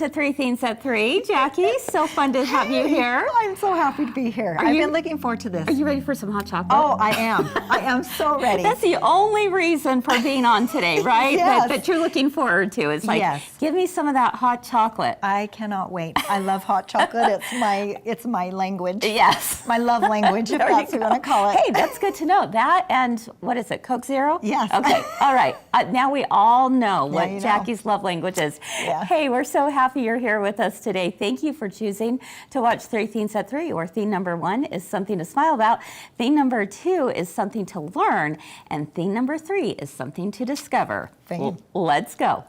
to Three Things at Three. Jackie, so fun to have you here. I'm so happy to be here. I've been looking forward to this. Are you ready for some hot chocolate? Oh, I am. I am so ready. That's the only reason for being on today, right? Yes. That you're looking forward to. It's like, yes. Give me some of that hot chocolate. I cannot wait. I love hot chocolate. It's my language. Yes. My love language, if that's what you want to call it. Hey, that's good to know. That and, what is it, Coke Zero? Yes. Okay, all right. Now we all know what you know. Jackie's love language is. Yeah. Hey, we're so happy you're here with us today. Thank you for choosing to watch Three Things at Three, where theme number 1 is something to smile about, theme number 2 is something to learn, and theme number 3 is something to discover. Let's go.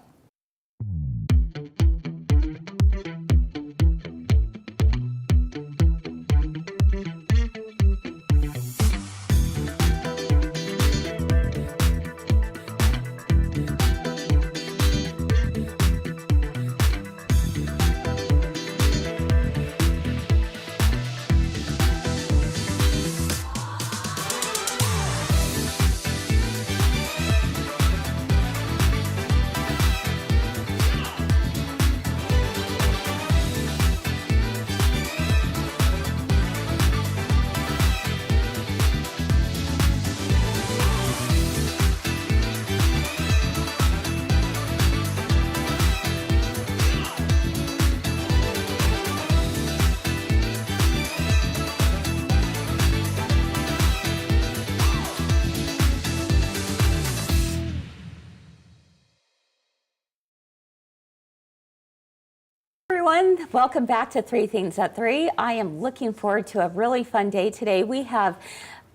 Everyone, welcome back to Three Things at Three. I am looking forward to a really fun day today. We have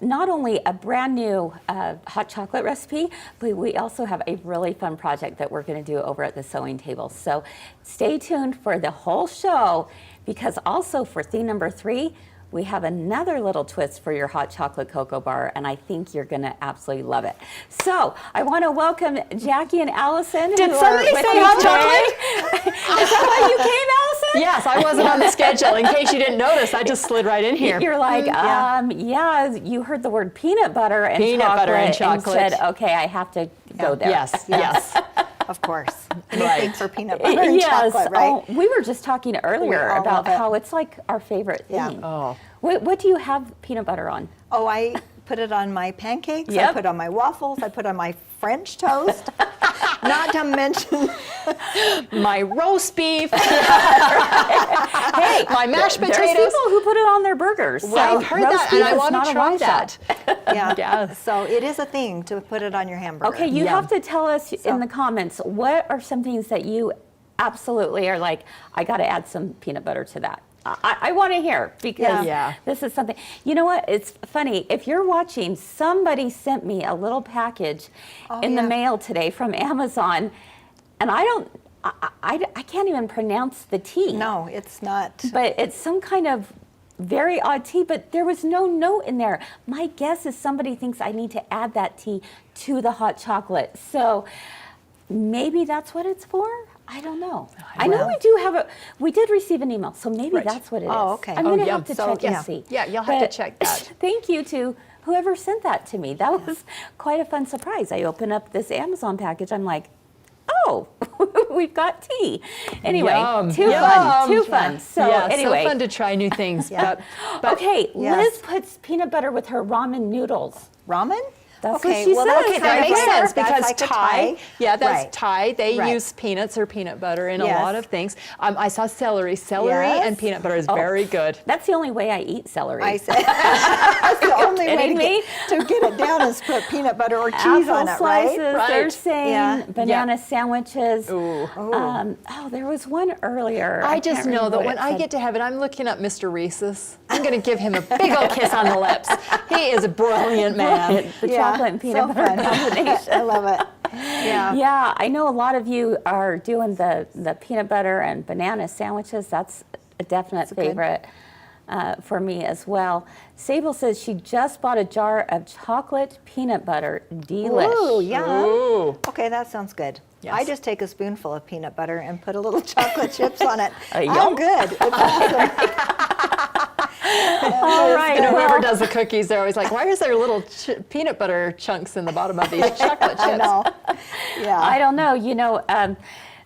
not only a brand new hot chocolate recipe, but we also have a really fun project that we're going to do over at the sewing table. So stay tuned for the whole show, because also for theme number 3, we have another little twist for your hot chocolate cocoa bar, and I think you're going to absolutely love it. So I want to welcome Jacki and Allison. Did somebody say hot chocolate? Is that why you came, Allison? Yes, I wasn't on the schedule. In case you didn't notice, I just slid right in here. You're like, yeah, you heard the word peanut butter and chocolate. And said, okay, I have to go there. Yes. Of course. Anything for peanut butter and yes. chocolate, right? Oh, we were just talking earlier about how it's like our favorite thing. Yeah. Oh. What do you have peanut butter on? Oh, I put it on my pancakes. Yep. I put it on my waffles. I put it on my French toast. Not to mention my roast beef. Hey, my mashed potatoes. There's people who put it on their burgers. So I've heard roast that, beef and I is want not to a try long that. shot. Yeah. Yes. So it is a thing to put it on your hamburger. Okay, you have to tell us in the comments, what are some things that you absolutely are like, I got to add some peanut butter to that. I want to hear, because this is something. You know what? It's funny. If you're watching, somebody sent me a little package in the mail today from Amazon, and I can't even pronounce the tea. No, it's not. But it's some kind of very odd tea, but there was no note in there. My guess is somebody thinks I need to add that tea to the hot chocolate. So maybe that's what it's for? I don't know. I know we did receive an email, so maybe that's what it is. Oh, okay. I'm going to have to check and see. Yeah, you'll have to check that. Thank you to whoever sent that to me. That was quite a fun surprise. I opened up this Amazon package. I'm like, oh, we've got tea. Anyway, too fun. So anyway. So fun to try new things. But okay, Liz puts peanut butter with her ramen noodles. Ramen? That's okay, what she well, says. Okay, that makes sense, because like Thai, right. Thai. They Right. use peanuts or peanut butter in a lot of things. I saw celery. Celery and peanut butter is very good. That's the only way I eat celery. I said, that's the only way to get it down is put peanut butter or cheese on it, slices, right? they're saying banana sandwiches. Ooh. There was one earlier. I just know that when I get to heaven, I'm looking up Mr. Reese's. I'm going to give him a big old kiss on the lips. He is a brilliant man. The chocolate and peanut butter combination. I love it. Yeah, I know a lot of you are doing the peanut butter and banana sandwiches. That's a definite favorite for me as well. Sable says she just bought a jar of chocolate peanut butter. Delish. Ooh, yeah. Ooh. Okay, that sounds good. Yes. I just take a spoonful of peanut butter and put a little chocolate chips on it. I'm yum. good. It's awesome. All right. You know, whoever does the cookies, they're always like, why is there little peanut butter chunks in the bottom of these chocolate chips? I know. Yeah. I don't know. You know,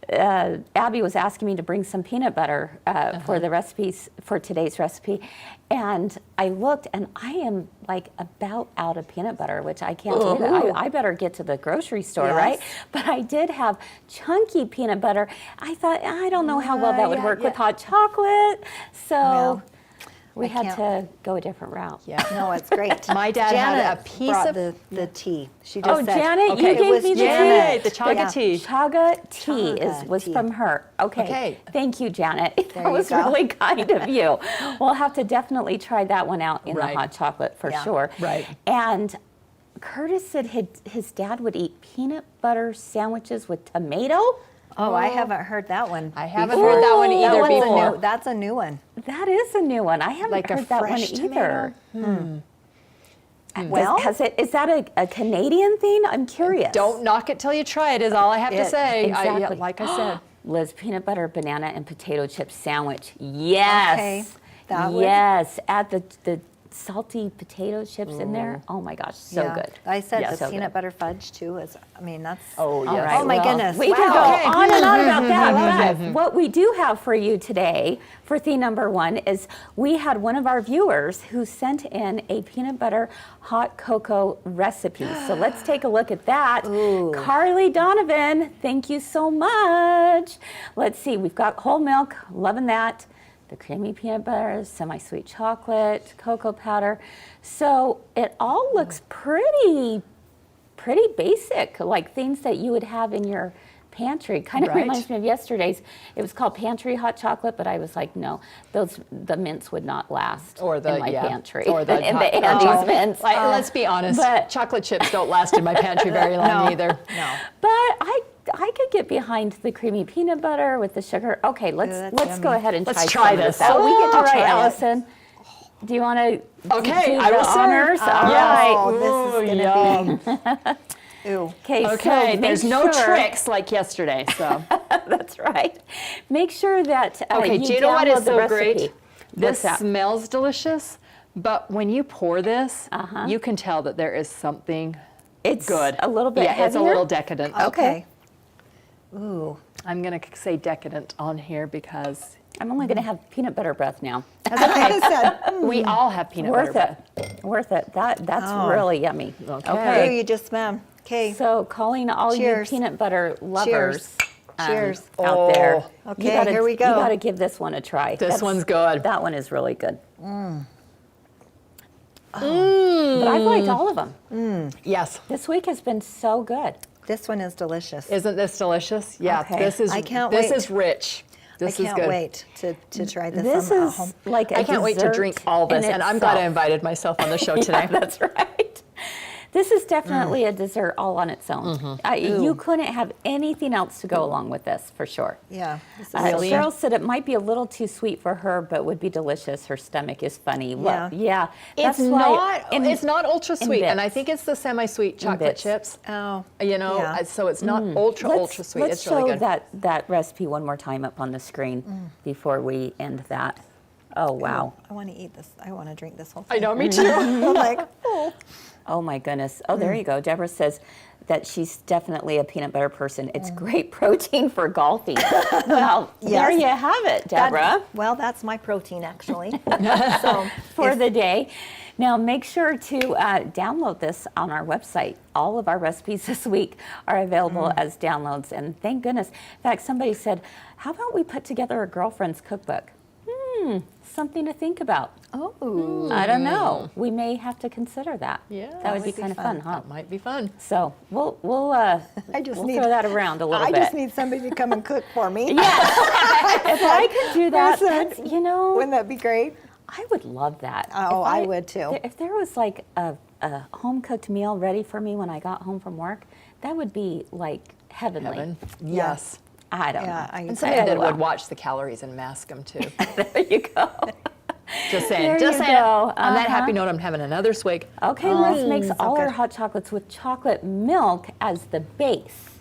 Abby was asking me to bring some peanut butter for the recipes for today's recipe, and I looked, and I am like about out of peanut butter, which I can't believe it. I better get to the grocery store, right? But I did have chunky peanut butter. I thought, I don't know how well that would work with hot chocolate, so we had to go a different route. Yeah, no, it's great. My dad Janet had a piece brought of the tea. She just said, Janet, you it gave was me the Janet. tea. The chaga tea. Chaga tea Chaga was tea. from her. Okay. Thank you, Janet. That you was go. really kind of you. We'll have to definitely try that one out in the hot chocolate for sure. Right. And Curtis said his dad would eat peanut butter sandwiches with tomato. Oh, I haven't heard that one. I haven't before. heard that one either That one's before. That's a new one. That is a new one. I haven't Like a heard that one fresh either. Well, Is that a Canadian thing? I'm curious. Don't knock it till you try it, is all I have to say. Exactly. Like I said. Liz, peanut butter, banana, and potato chip sandwich. Yes. Okay. That would- yes. Add the salty potato chips in there. Oh my gosh, so yeah. good. I said Yeah, the so peanut good. butter fudge too is. I mean, that's. Oh, All yes. right, Oh my well, goodness. We could Wow. go on and on about that. But what we do have for you today for theme number 1 is we had one of our viewers who sent in a peanut butter hot cocoa recipe. So let's take a look at that. Carly Donovan, thank you so much. Let's see, we've got whole milk, loving that. The creamy peanut butter, semi-sweet chocolate, cocoa powder. So it all looks pretty basic, like things that you would have in your pantry. Kind of Right. reminds me of yesterday's. It was called pantry hot chocolate, but I was like, no, the mints would not last Or the in my pantry. Or the in the Andes mints. Like, let's be honest. But- chocolate chips don't last in my pantry very long either. No. But I could get behind the creamy peanut butter with the sugar. Okay, let's that's go yummy. ahead and Let's try try some of this. out. Oh, we get to All right, try it. Allison. Do you want to Okay, do I the will serve. honors? All Yes. right. Oh, this is gonna be. Ooh. Okay, Okay, so make there's no sure- tricks like yesterday, so. That's right. Make sure that Okay, you do you know what download is the so recipe. great? This What's that? smells delicious, but when you pour this, you can tell that there is something It's good. a little bit Yeah, it's a heavier? little decadent. Okay. Ooh. I'm going to say decadent on here because I'm only going to have peanut butter breath now. That's what I said. we all have peanut Worth butter it. Worth it. That's Oh. really yummy. Okay. Ooh, you just smell. Okay. So calling all Cheers. you peanut butter lovers Cheers. out there. Okay, you gotta, here we go. You got to give this one a try. This one's good. That one is really good. But I've liked all of them. Yes. This week has been so good. This one is delicious. Isn't this delicious? Yeah, Okay. this is I can't this wait. is rich. This I is can't good. wait to try this. This at is home. like a I can't wait to dessert drink all this, in and I'm glad I itself. invited myself on the show today. That's right. This is definitely a dessert all on its own. You couldn't have anything else to go along with this, for sure. Yeah. This is Really? Cheryl said it might be a little too sweet for her, but would be delicious. Her stomach is funny. Well, yeah. It's That's why not. It's not ultra sweet, and I bits. think it's the semi-sweet chocolate bits. chips. Oh. You know, Yeah. so it's not ultra sweet. Let's It's really show good. that recipe one more time up on the screen before we end that. Oh, wow. I want to eat this. I want to drink this whole I thing. know, me too. I'm like, oh. Oh my goodness. Oh, there you go. Deborah says that she's definitely a peanut butter person. It's great protein for golfing. Well, there Yes. you have it, Deborah, Well, that's my protein actually. So for the day. Now, make sure to download this on our website. All of our recipes this week are available as downloads, and thank goodness. In fact, somebody said, how about we put together a girlfriend's cookbook? Something to think about. oh. I don't know. We may have to consider that. Yeah, that would be would be kind of fun. fun, huh? That might be fun. So we'll we'll need- throw that around a little I bit. just need somebody to come and cook for me. If I could do that, Listen, that's, you know, Wouldn't that be great? I would love that. Oh, If I would too. If there was like a home cooked meal ready for me when I got home from work, that would be like heavenly. Heaven. Yes. I don't Yeah, know. And somebody that well. would watch the calories and mask them too. There you go. Just saying. There Just you saying. go. On that happy note, I'm having another swig. Okay, Liz makes so all her good. hot chocolates with chocolate milk as the base.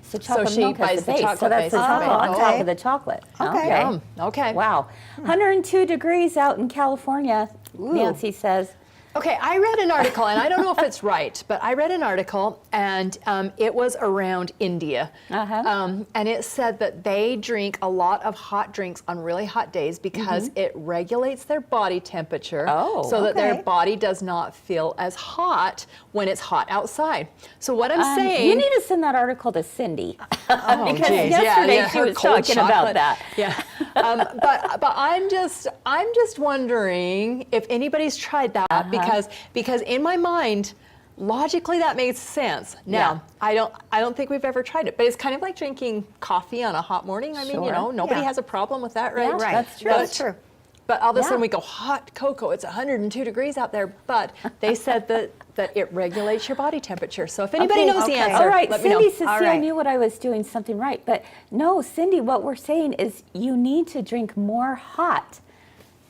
So chocolate she milk buys as the the base. So chocolate that's base the as the chocolate on base. top Okay. of the chocolate. Okay. Yum. Okay. Wow. 102 degrees out in California, Nancy says. Okay, I read an article, and I don't know if it's right, but I read an article, and it was around India. And it said that they drink a lot of hot drinks on really hot days because it regulates their body temperature so that their body does not feel as hot when it's hot outside. So what I'm saying... You need to send that article to Cindy. Oh, because geez. yesterday she her was cold talking chocolate. about that. Yeah. But I'm just wondering if anybody's tried that because in my mind, logically that makes sense. Now, I don't think we've ever tried it, but it's kind of like drinking coffee on a hot morning. I mean, you know, nobody has a problem with that, right? Yeah, Right. That's true. That's true. But all of a sudden we go, hot cocoa, it's 102 degrees out there, but they said that it regulates your body temperature. So if anybody knows the answer, all right, let me Cindy know. says, All see, I right. knew what I was doing something right. But no, Cindy, what we're saying is you need to drink more hot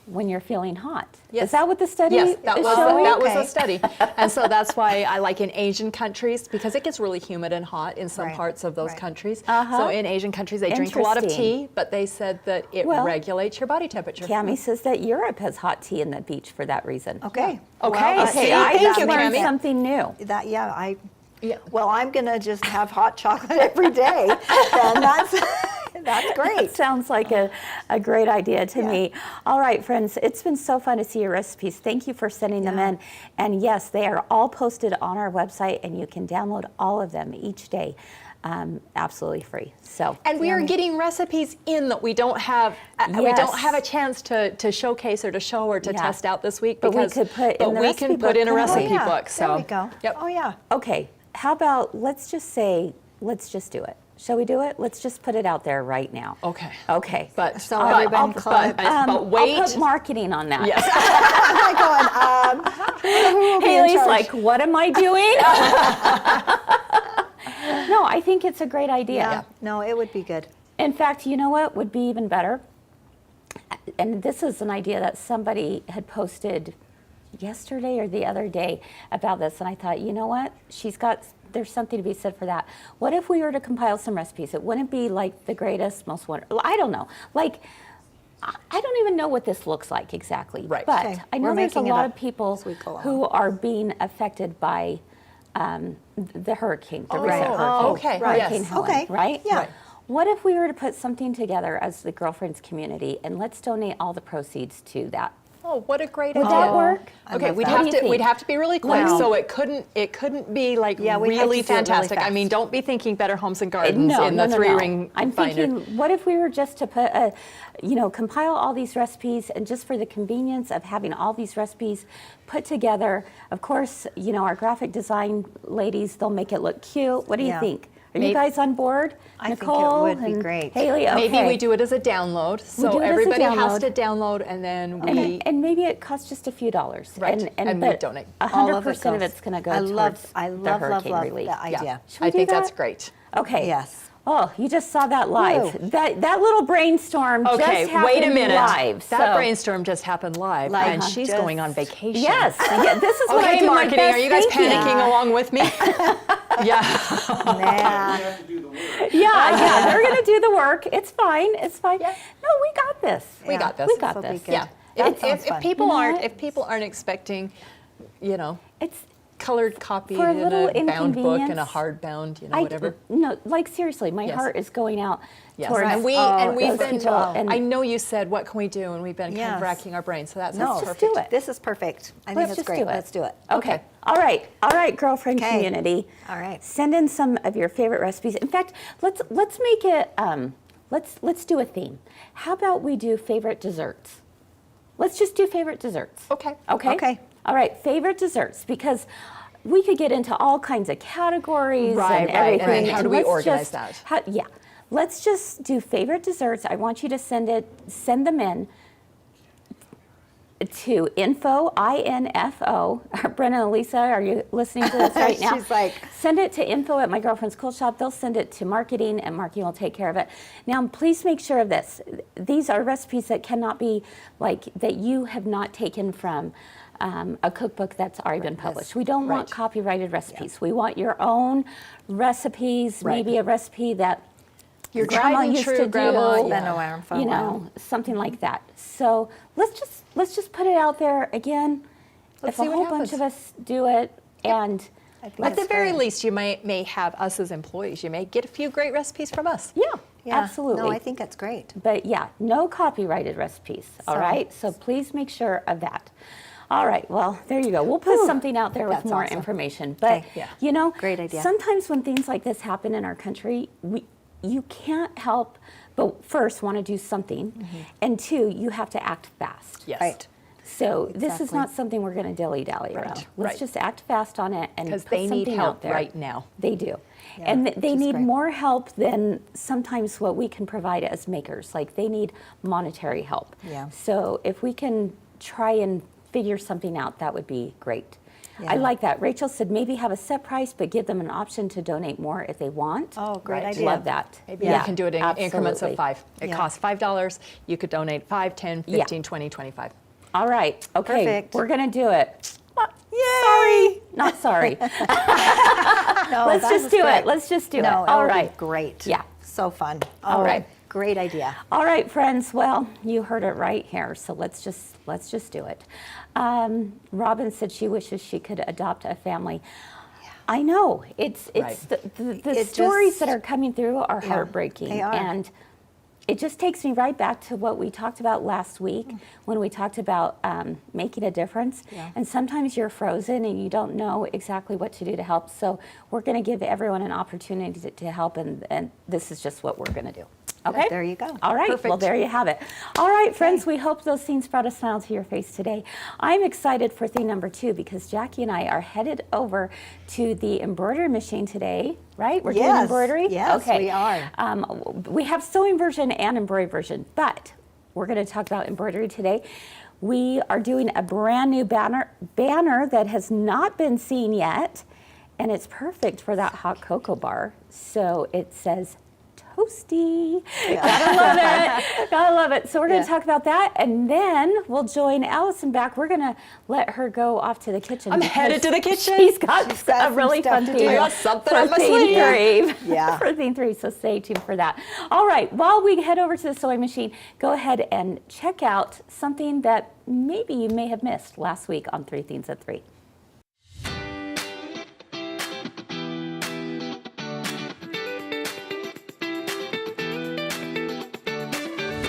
when you're feeling hot. Yes. Is that what the study Yes, that is was showing? that was Okay. a study, and so that's why I like in Asian countries because it gets really humid and hot in some Right, parts of those right. countries. So in Asian countries they drink a lot of Interesting. tea, but they said that it Well, regulates your body temperature. Cammie says that Europe has hot tea in the beach for that reason. Okay. Okay, Well, see, I thank just you, learned Cammie. something new. That, yeah, Yeah. well, I'm going to just have hot chocolate every day. And that's great. Sounds like a great idea to me. All right, friends, it's been so fun to see your recipes. Thank you for sending them in. And yes, they are all posted on our website, and you can download all of them each day absolutely free. So, And we are getting recipes in that we don't have we Yes. don't have a chance to showcase or to show or to Yeah. test out this week But we because could put in the we recipe can put book. in a Oh, recipe yeah. book. So There we go. Yep. Oh, yeah. okay, how about let's just do it. Shall we do it? Let's just put it out there right now. Okay. Okay. But So everybody but I'll wait. put marketing on that. Yes. I'm going, who will be in Haley's charge? like, what am I doing? No, I think it's a great idea. Yeah. No, it would be good. In fact, you know what would be even better? And this is an idea that somebody had posted yesterday or the other day about this, and I thought, you know what? There's something to be said for that. What if we were to compile some recipes? It wouldn't be like the greatest, most wonderful, I don't know. Like, I don't even know what this looks like exactly. Right. But Okay, I know we're there's a making it lot up of people as we go along. who are being affected by the hurricane, the recent Oh, hurricane. okay, Hurricane yes. Helen, Okay, right? yeah. Right. What if we were to put something together as the Girlfriends community and let's donate all the proceeds to that? Oh, what a great Would idea. that work? Okay, love we'd that. What have do you to we'd think? have to be really quick, Wow. so it couldn't be like Yeah, we'd have to really do it really fantastic. I fast. mean, don't be thinking Better Homes and Gardens in the three-ring I'm binder. thinking, what if we were just to put compile all these recipes, and just for the convenience of having all these recipes put together, of course, our graphic design ladies, they'll make it look cute. What do you Yeah. think? Are you Maybe- guys on board? I think it Nicole would be and great. Haley, okay. Maybe we do it as a download, do so it as a everybody has download. to download, and then we. And maybe it costs just a few dollars. Right, and we but donate. All of it 100% of goes. it's going to go I towards love, the hurricane love relief. that idea. Should we I do think that's that? great. Okay. Yes. Oh, you just saw that live. Whoa. That little brainstorm Okay, just happened wait a minute. live. That so- brainstorm just happened live, Like, and she's just- going on vacation. Yes. Yeah, this is what I Okay, do my marketing. best Are you guys thinking. panicking along with me? Yeah. Nah. Yeah, they're going to do the work. It's fine. It's fine. Yeah. No, we got this. We got this. We got This'll be this. good. Yeah. That If, sounds if fun. people You know aren't what? if people aren't expecting, It's colored copy For a in little a bound book and a inconvenience, hardbound, I whatever. no, like seriously, my Yes. heart is going out Yes. towards And we've those been. people. And I know you said what can we do, and we've been kind Yes. of racking our brains. So that's No, just perfect. do it. This is perfect. I think Let's it's just great. do it. Let's do it. Okay. All right, girlfriend Okay. community. All right. Send in some of your favorite recipes. In fact, let's make it. Let's do a theme. How about we do favorite desserts? Let's just do favorite desserts. Okay. Okay. Okay. All right, favorite desserts, because we could get into all kinds of categories Right, and right. everything. And then how do we let's organize just- that? Yeah. Let's just do favorite desserts. I want you to send them in to info, I-N-F-O. Brenna and Lisa, are you listening to this right now? She's like- Send it to info at My Girlfriend's Cool Shop. They'll send it to marketing, and marketing will take care of it. Now, please make sure of this. These are recipes that cannot be, that you have not taken from a cookbook that's already been published. We don't want Right. copyrighted recipes. We want your own recipes, Right. maybe a recipe that Your grandma tried and used true to grandma, do, yeah. Been around for a you while. know, something like that. So let's just put it out there again. Let's if a see what whole happens. bunch of us do it, and I think At the it's very great. least, you may have us as employees. You may get a few great recipes from us. yeah, Yeah. absolutely. No, I think it's great. But yeah, no copyrighted recipes, all So- right? So please make sure of that. All right, well, there you go. We'll put something out there with That's more awesome. information. But, Okay, yeah. you know, Great idea. sometimes when things like this happen in our country, you can't help but first want to do something, and two, you have to act fast. Yes. Right. So this is Exactly. not something we're going to dilly-dally around. Let's right. just act fast on it and Because put they need something help out there. right now. They do. Yeah, And which they is need great. more help than sometimes what we can provide as makers. Like they need monetary help. Yeah. So if we can try and figure something out, that would be great. Yeah. I like that. Rachel said maybe have a set price, but give them an option to donate more if they want. Oh, great Right. idea. Love that. Maybe Yeah, you can do it in increments of absolutely. 5. It Yeah. costs $5. You could donate 5, 10, 15, 20, 25. All right. Okay. Perfect. We're going to do it. Yay! Sorry. Not sorry. No, Let's that just was do great. it. Let's just do No, it. All would be right. great. Yeah. So fun. All right. Great idea. All right, friends. Well, you heard it right here. So let's just do it. Robin said she wishes she could adopt a family. I know it's Right. the It stories just- that are coming through are Yeah, heartbreaking, they are. and it just takes me right back to what we talked about last week when we talked about making a difference. Yeah. And sometimes you're frozen and you don't know exactly what to do to help. So we're going to give everyone an opportunity to help, and this is just what we're going to do. Okay? There you go. All right. Well, Perfect. there you have it. All right, friends, we hope those scenes brought a smile to your face today. I'm excited for theme number 2 because Jacki and I are headed over to the embroidery machine today, right? We're doing Yes. embroidery? Yes, okay. we are. We have sewing version and embroidery version, but we're going to talk about embroidery today. We are doing a brand new banner that has not been seen yet, and it's perfect for that hot cocoa bar. So it says Toasty. Gotta love it. Gotta love it. So we're going to Yeah. talk about that, and then we'll join Allison back. We're going to let her go off to the kitchen. I'm because headed to the kitchen. She's got She's got a some really stuff fun to theme. do. I got something for up my theme sleeve. 3. Yeah. For theme 3, so stay tuned for that. All right, while we head over to the sewing machine, go ahead and check out something that maybe you may have missed last week on 3 Themes at 3.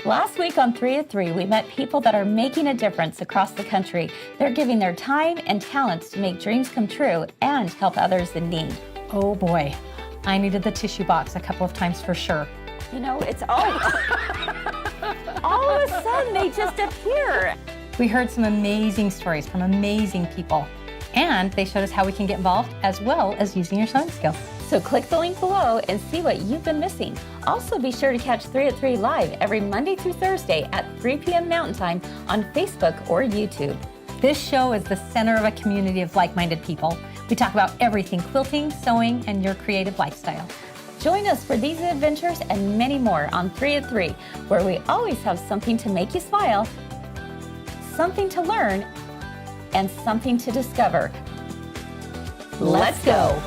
Last week on 3 at 3, we met people that are making a difference across the country. They're giving their time and talents to make dreams come true and help others in need. Oh boy, I needed the tissue box a couple of times for sure. You know, it's all of a sudden they just appear. We heard some amazing stories from amazing people, and they showed us how we can get involved as well as using your sewing skills. So click the link below and see what you've been missing. Also be sure to catch 3 at 3 live every Monday through Thursday at 3 p.m. Mountain Time on Facebook or YouTube. This show is the center of a community of like-minded people. We talk about everything quilting, sewing, and your creative lifestyle. Join us for these adventures and many more on 3 at 3, where we always have something to make you smile, something to learn, and something to discover. Let's go.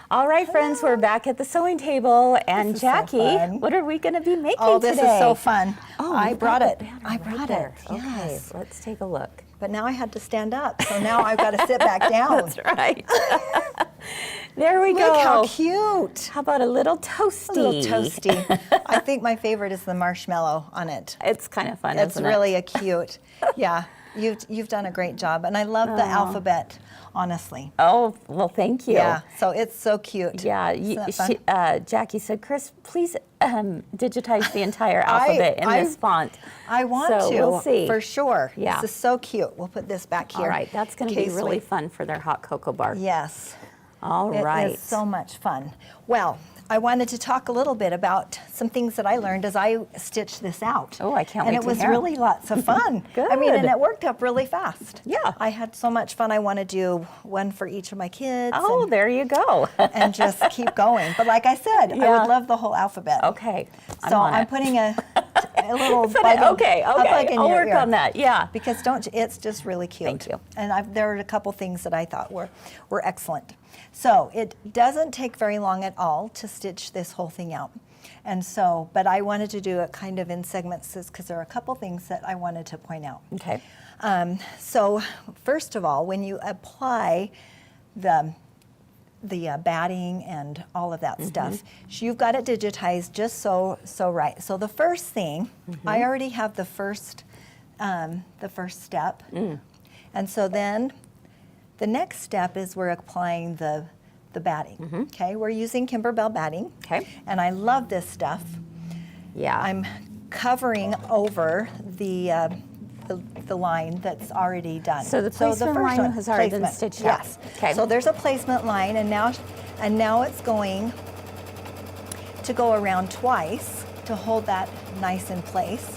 All right, friends, we're back at the sewing table, and This is so Jacki, fun. what are we going to be making Oh, this today? is so fun. Oh, I you've brought got it. the banner I right brought there. it. Okay, Yes. let's take a look. But now I had to stand up, so now I've got to sit back down. That's right. There we go. Look how cute. How about a little toasty? A little toasty. I think my favorite is the marshmallow on it. It's kind of fun, It's isn't it? really a cute. Yeah, you've done a great job, and I love the alphabet. Honestly. Oh, well, thank you. Yeah. So it's so cute. Yeah, Isn't that fun? Jacki said, Kris, please digitize the entire alphabet in this font. I want so to. We'll see. For sure. Yeah. This is so cute. We'll put this back here. All right, that's going to in be case really we- fun for their hot cocoa bar. Yes. All right. It is so much fun. Well, I wanted to talk a little bit about some things that I learned as I stitched this out. Oh, I can't and wait it to was hear. really lots of fun. I mean, Good. and it worked up really fast. Yeah. I had so much fun. I want to do one for each of my kids. Oh, and, there you go. and just keep going. But like I said, I Yeah. would love the whole alphabet. Okay. So on I'm it. putting a a little But bug in- okay, a bug okay. in I'll your work ear. on that. Yeah. Because it's just really cute. Thank you. And there were a couple things that I thought were excellent. So it doesn't take very long at all to stitch this whole thing out. And so, but I wanted to do it kind of in segments because there are a couple things that I wanted to point out. Okay. So first of all, when you apply the batting and all of that stuff, you've got it digitized just so right. So the first thing, I already have the first step, and so then the next step is we're applying the batting. Okay, we're using Kimberbell batting. Okay. And I love this stuff. Yeah. I'm covering over the line that's already done. So the placement first line one, has already been placement, stitched out. Yes. Okay. So there's a placement line, and now it's going to go around twice to hold that nice in place.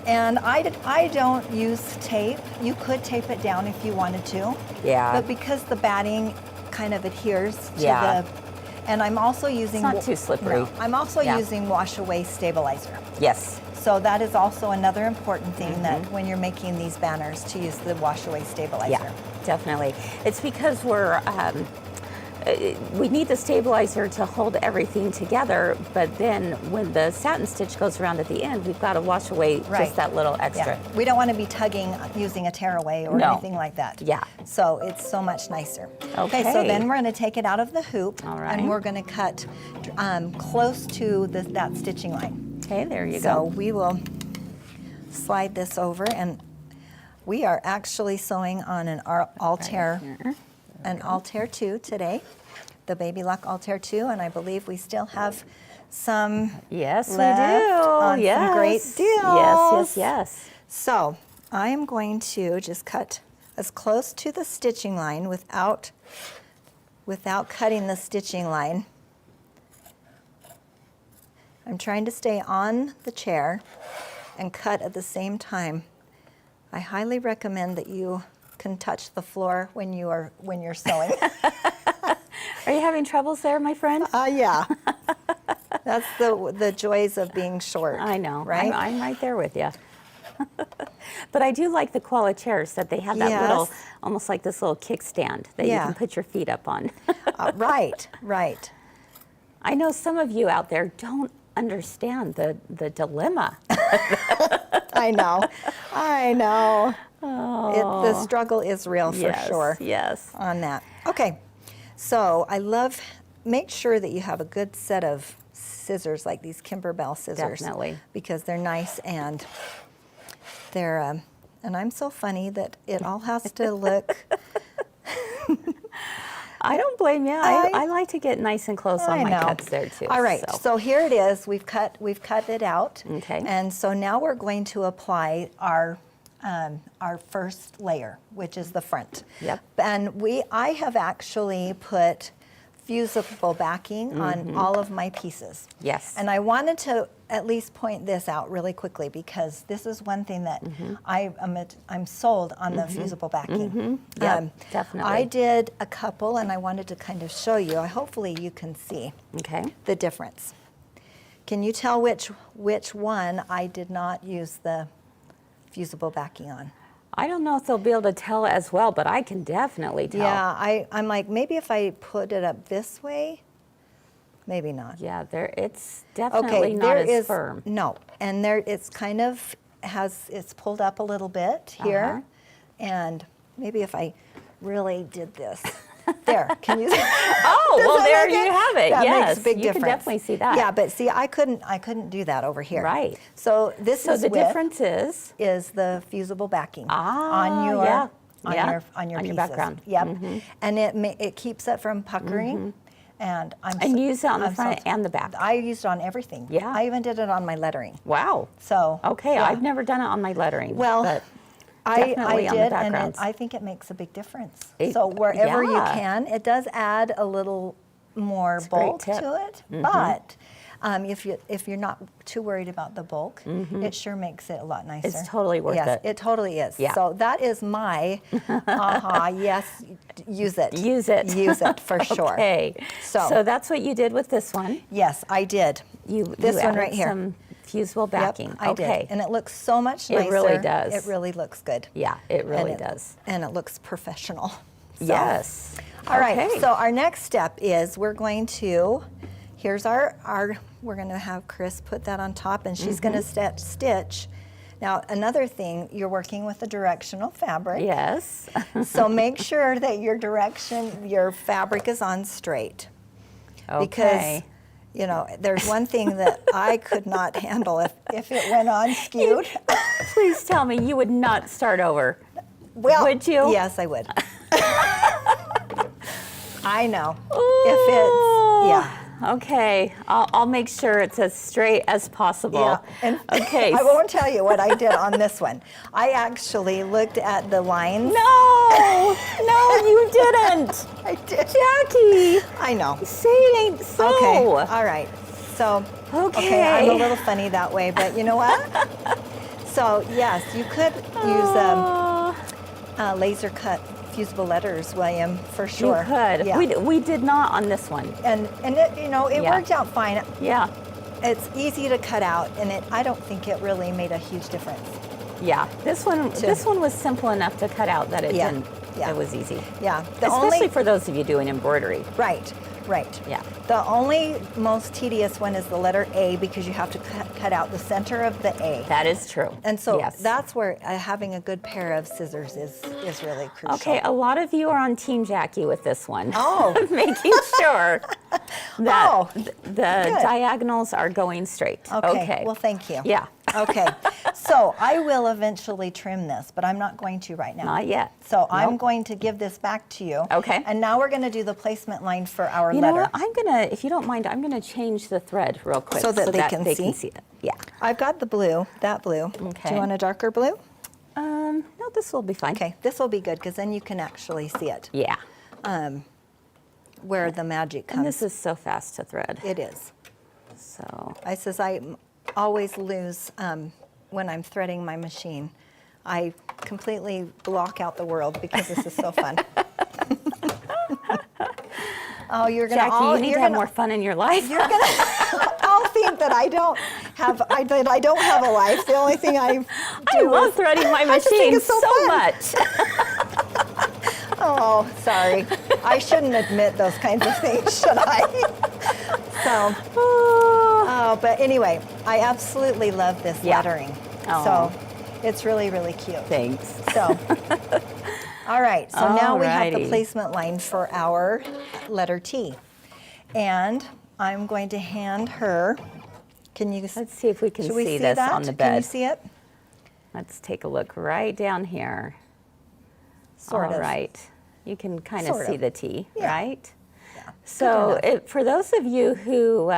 And I don't use tape. You could tape it down if you wanted to. Yeah. But because the batting kind of adheres to Yeah. and I'm also using not too slippery. No, I'm also Yeah. using wash away stabilizer. Yes. So that is also another important thing that when you're making these banners, to use the wash away stabilizer. Yeah, definitely. It's because we need the stabilizer to hold everything together, but then when the satin stitch goes around at the end, we've got to wash away Right. just that little extra. Yeah. We don't want to be tugging using a tearaway or No. anything like that. Yeah. So it's so much nicer. Okay. So then we're going to take it out of the hoop. All right. And we're going to cut close to that stitching line. Okay, there you So go. we will slide this over, and we are actually sewing on an Altair, an Altair 2 today, the Baby Lock Altair 2, and I believe we still have some Yes, we left do. on Yes. some great deals. Yes, yes, yes. So I am going to just cut as close to the stitching line without cutting the stitching line. I'm trying to stay on the chair and cut at the same time. I highly recommend that you can touch the floor when you're sewing. Are you having troubles there, my friend? Yeah. That's the joys of being short. I know. Right? I'm right there with you. But I do like the koala chairs that they have that little, Yes. almost like this little kickstand that you Yeah. can put your feet up on. Right. I know some of you out there don't understand the dilemma. I know. The struggle is real for Yes, sure yes. on that. Okay, so make sure that you have a good set of scissors, like these Kimberbell scissors. Definitely. Because they're nice and they're, and I'm so funny that it all has to look. I don't blame you. I like to get nice and close on I my know. cuts there too. All right, so here it is. We've cut it out. Okay. And so now we're going to apply our first layer, which is the front. Yep. And I have actually put fusible backing on all of my pieces. Yes. And I wanted to at least point this out really quickly, because this is one thing that I'm sold on the fusible backing. Yep, definitely. I did a couple, and I wanted to kind of show you. Hopefully you can see Okay. the difference. Can you tell which one I did not use the fusible backing on? I don't know if they'll be able to tell as well, but I can definitely tell. Yeah, I'm like, maybe if I put it up this way, maybe not. Yeah, it's definitely not as firm. No, and it's kind of it's pulled up a little bit here, and maybe if I really did this. There, can you see? Oh, Does well, that there make you it? have it. That Yes, makes a big you difference. can definitely see that. Yeah, but see, I couldn't do that over here. Right. So this So is the difference is the fusible backing on your your pieces. background. Yep, and it keeps it from puckering. And And you use it on the front and the back. I used it on everything. Yeah. I even did it on my lettering. Wow. So Okay, yeah. I've never done it on my lettering. Well, but I definitely on the did, and backgrounds. I think it makes a big difference. It- So wherever you yeah. can, it does add a little more a great bulk tip. to it. But if you're not too worried about the bulk, it sure makes it a lot nicer. It's totally worth yes, it. It totally is. Yeah. So that is my yes, use it. Use it. Use it for sure. Okay. So that's what you did with this one. yes, I did. You This one added right here. Some Fusible backing. Yep, I okay. did. And it looks so much nicer. It really does. It really looks good. Yeah, it really And does. And it looks professional. So. Yes. All right, Okay. so our next step is we're going to, here's we're going to have Kris put that on top, and she's going to stitch. Now, another thing, you're working with a directional fabric. Yes. So make sure that your fabric is on straight. Okay. Because, you know, there's one thing that I could not handle if it went on skewed. Please tell me you would not start over. Well, would you? Yes, I would. I know. Ooh. If it's, yeah. Okay, I'll make sure it's as straight as possible. Yeah. And Okay. I won't tell you what I did on this one. I actually looked at the lines. No, no, you didn't. I did. Jackie, I know. say it ain't so. Okay. All right. So, Okay. I'm a little funny that way, but you know what? So, yes, you could use laser cut fusible letters, William, for sure. You could. Yeah. We did not on this one. And it, you know, it Yeah. worked out fine. Yeah, It's easy to cut out, and I don't think it really made a huge difference. yeah. This one was simple enough to cut out that it Yeah. didn't. Yeah. It was easy. Yeah. Especially for those of you doing embroidery. Right. Right. Yeah. The only most tedious one is the letter A, because you have to cut out the center of the A. That is true. And so yes. that's where having a good pair of scissors is really crucial. Okay, a lot of you are on Team Jackie with this one. Oh. Making sure that Oh, the good. diagonals are going straight. Okay. Well, thank you. Yeah. Okay. So I will eventually trim this, but I'm not going to right now. Not yet. So I'm Nope. going to give this back to you. Okay. And now we're going to do the placement line for our You know letter. what? I'm gonna, if you don't mind, I'm gonna change the thread real quick So that they can see? it. Yeah. I've got the blue, that blue. Okay. Do you want a darker blue? No, this will be fine. Okay, this will be good because then you can actually see it, Yeah. where the magic comes. And this is so fast to thread. It is. So, I always lose when I'm threading my machine. I completely block out the world because this is so fun. Oh, you're gonna Jackie, you need to have more fun in your life. You're gonna all think that I don't have a life. The only thing I do I love threading my just think machine it's so fun. much. Oh, sorry. I shouldn't admit those kinds of things, should I? So, but anyway, I absolutely love this Yeah. lettering. Oh. So, it's really, really cute. Thanks. So, all right. So now we have the Alrighty. placement line for our letter T, and I'm going to hand her. Can you? Let's see if we can Should we see see this that? on the Can you bed. see it? Let's take a look right down here. Sort All of. right. You can kind of Sort see of. the T, Yeah. right? Yeah. So enough. for those of you who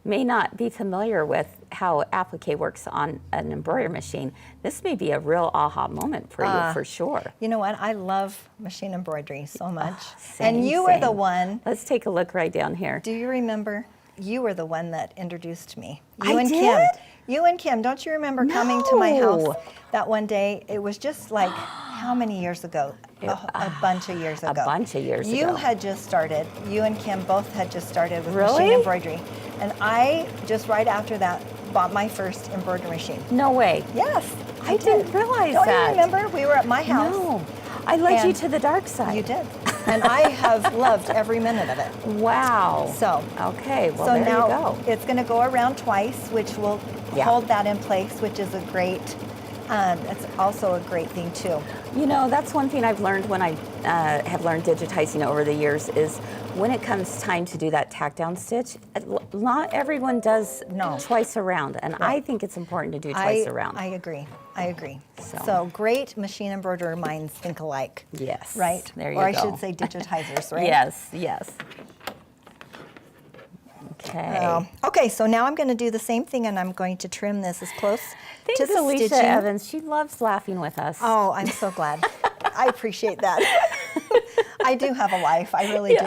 may not be familiar with how applique works on an embroidery machine, this may be a real aha moment for you, for sure. You know what? I love machine embroidery so much. Same, and you were the same. one. Let's take a look right down here. Do you remember? You were the one that introduced me. I You and did? Kim. You and Kim. Don't you remember coming to my house No. that one day? It was just like how many years ago? A bunch of years ago. A bunch of years You ago. had just started. You and Kim both had just started with Really? machine embroidery, and I just right after that bought my first embroidery machine. No way. Yes, I didn't realize Don't that. you remember? We were at my house. No. I led you And to the dark side. You did. And I have loved every minute of it. Wow. So, Okay, well, so there now you go. it's going to go around twice, which will Yeah. hold that in place, which is a great, it's also a great thing too. You know, that's one thing I've learned when I have learned digitizing over the years is when it comes time to do that tack down stitch, not everyone does No. twice around, and I think it's important to do twice around. I agree. I agree. So. So great machine embroiderer minds think alike. Yes. Right? There you or go. I should say digitizers, right? Yes, yes. Okay. Okay, so now I'm going to do the same thing, and I'm going to trim this as close Thanks, to the Alicia stitching. Evans. She loves laughing with us. Oh, I'm so glad. I appreciate that. I do have a life. I really do.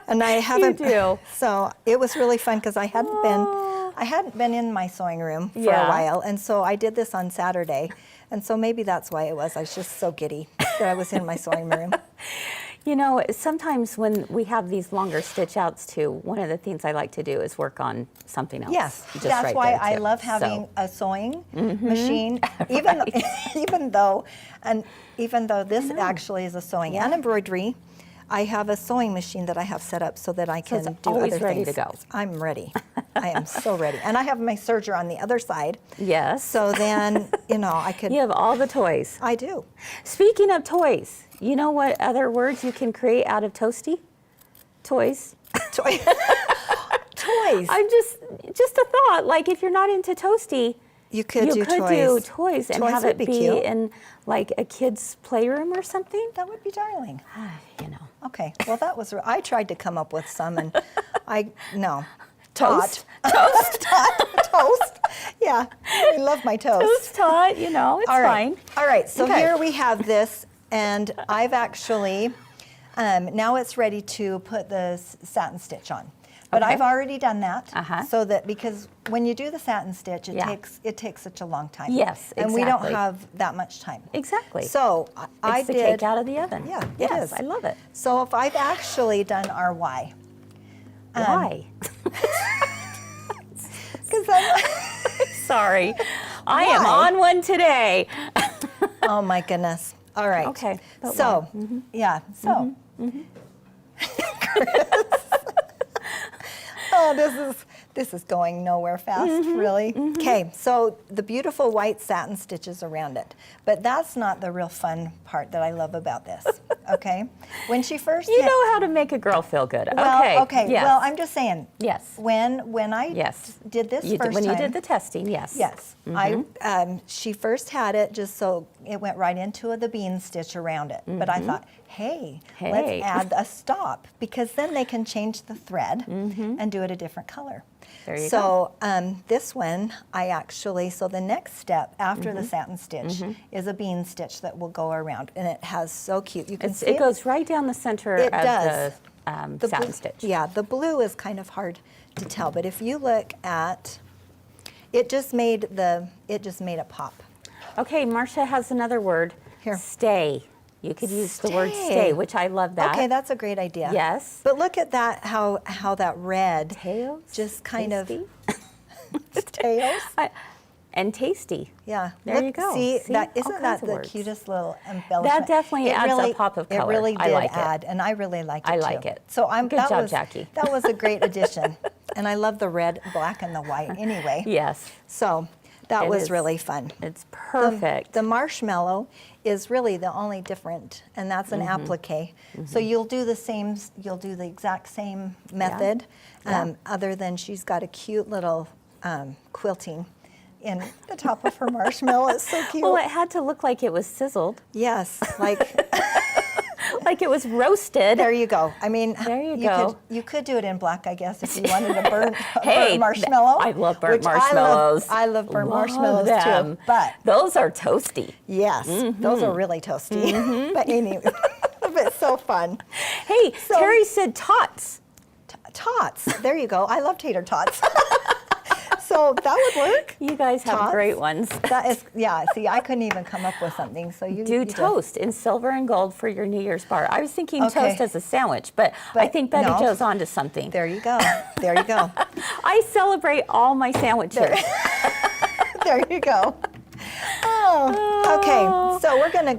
And I haven't. do. So it was really fun because I hadn't been in my sewing room for Yeah. a while, and so I did this on Saturday, and so maybe that's why it was. I was just so giddy that I was in my sewing room. You know, sometimes when we have these longer stitch outs too, one of the things I like to do is work on something else. Yes, just that's right why there, I too. love having So, a sewing machine, even though this actually is a sewing and embroidery. I have a sewing machine that I have set up so that I can it's do always other ready things. to go. I'm ready. I am so ready, and I have my serger on the other side. yes. So then, I could. you have all the toys. I do. Speaking of toys, you know what other words you can create out of Toasty? Toys. Toy. Toys. I'm just a thought. Like if you're not into Toasty, You could do toys and Toys have would it be be cute. in like a kid's playroom or something. That would be darling. You know. Okay. Well, that was. I tried to come up with some, and no. Toast. Toast. Toast. Yeah. I love my toast. Toast tot, you know, it's All right. fine. All right. So Okay. here we have this, and I've actually now it's ready to put the satin stitch on. But Okay. I've already done that, Uh-huh. so that because when you do the satin stitch, it Yeah. takes such a long time. Yes, and we don't exactly. have that much time. Exactly. So I It's the did. cake out of the oven. Yeah, it yes, is. I love it. So if I've actually done our Y, Why? because I'm. Sorry. I am Why? on one today. Oh my goodness. All right. Okay, but So, yeah. So. Oh, this is going nowhere fast, really. Okay, so the beautiful white satin stitches around it, but that's not the real fun part that I love about this. Okay, when she first You know how to make a girl feel good. well, okay. Yes. Well, I'm just saying. Yes. When I Yes. did this You did- first when time. you did the testing, yes. Yes, she first had it just so it went right into the bean stitch around it. But I thought, hey, Hey. let's add a stop because then they can change the thread and do it a different color. There you so this one, so the next step after the satin stitch is a bean stitch that will go around, and it has so cute. You can see It goes right down the center It of does. the satin blue- stitch. Yeah, the blue is kind of hard to tell, but if you look at, it just made it pop. Okay, Marcia has another word. Here. Stay. You could use the word Stay. stay, which I love that. Okay, that's a great idea. Yes. But look at that, how that red Tails. just kind tasty. of tails. And tasty. Yeah. There you go. See, See? that All isn't kinds that of the words. cutest little embellishment? That definitely It adds a really- pop of color. It really I did like it. add, and I really like it I too. like it. So Good job, Jackie. That was a great addition, and I love the red, black, and the white. Anyway. Yes. So that It was is. really fun. It's perfect. The marshmallow is really the only different, and that's an applique. So you'll do the exact same method, Yeah. other than she's got a cute little quilting in the top of her marshmallow. It's so cute. Well, it had to look like it was sizzled, Yes, like like it was roasted. there you go. I mean, There you go. You could do it in black, I guess, if you wanted a burnt, Hey, burnt marshmallow. I love burnt which marshmallows. I love burnt Love marshmallows them. too. But Those are toasty. yes, those are really toasty. But anyway, but it's so fun. Hey, So- Terry said tots. Tots. There you go. I love tater tots. So that would work. You guys have Tots? great ones. That is, yeah. See, I couldn't even come up with something. So you Do you did. toast in silver and gold for your New Year's bar. I was thinking Okay. toast as a sandwich, but I But think Betty no. Jo's onto something. There you go. There you go. I celebrate all my sandwiches. There you go. Oh, okay. So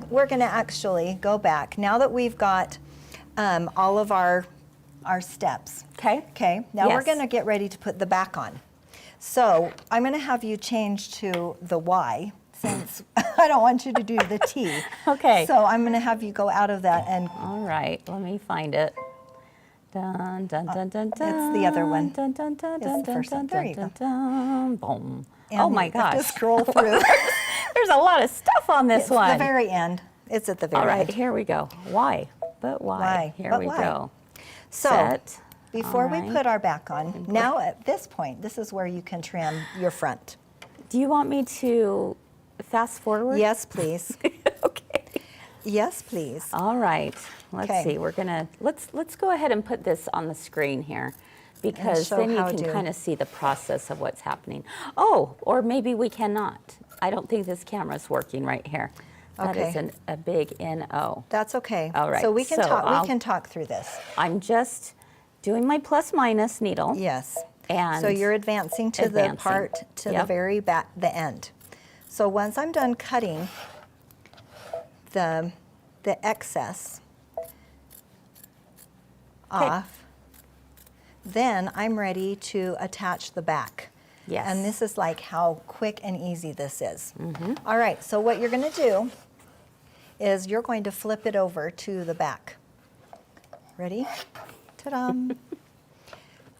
we're gonna actually go back now that we've got all of our steps. Okay. Okay. Now we're Yes. gonna get ready to put the back on. So I'm gonna have you change to the Y since I don't want you to do the T. Okay. So I'm gonna have you go out of that and All right, let me find it. Dun, dun, dun, dun, dun. it's the other one. Dun, dun, dun, It's dun, the first one. dun, There you dun, go. dun, boom. and Oh my you have to gosh. scroll through. There's a lot of stuff on this It's one. the very end. It's at the very All right, end. here we go. Why? But why? Why? Here But we why? go. So Set. before All we right. put our back on, now at this point, this is where you can trim your front. Do you want me to fast forward? Yes, please. Okay. Yes, please. All right. Let's Okay. see. We're gonna let's go ahead and put this on the screen here, because show then you how can to- kind of see the process of what's happening. Oh, or maybe we cannot. I don't think this camera's working right here. That Okay. is a big N-O. That's okay. All right, So we can so talk. I'll- We can talk through this. I'm just doing my plus minus needle. Yes. And so you're advancing to the advancing. part to the Yep. very back, the end. So once I'm done cutting the excess off, then I'm ready to attach the back. Yes. And this is like how quick and easy this is. All right, so what you're going to do is you're going to flip it over to the back. Ready? Ta-da!